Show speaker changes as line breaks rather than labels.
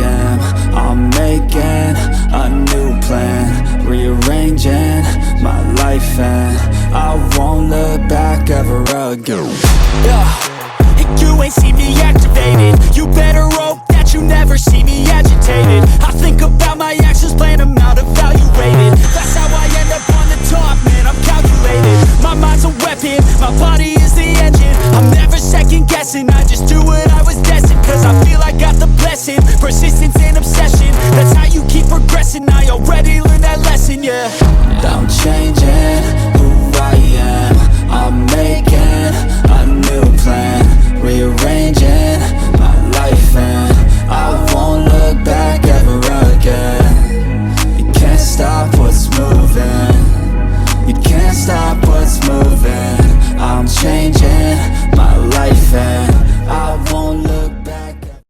am. I'm making a new plan, rearranging my life, and I won't look back ever again.
And you ain't see me activated. You better hope that you never see me agitated. I think about my actions, plan them out, evaluated. That's how I end up on the top, man, I'm calculated. My mind's a weapon, my body is the engine. I'm never second guessing, I just do what I was destined. Cause I feel I got the blessing, persistence and obsession. That's how you keep progressing, I already learned that lesson, yeah.
I'm changing who I am. I'm making a new plan, rearranging my life, and I won't look back ever again. You can't stop what's moving, you can't stop what's moving. I'm changing my life, and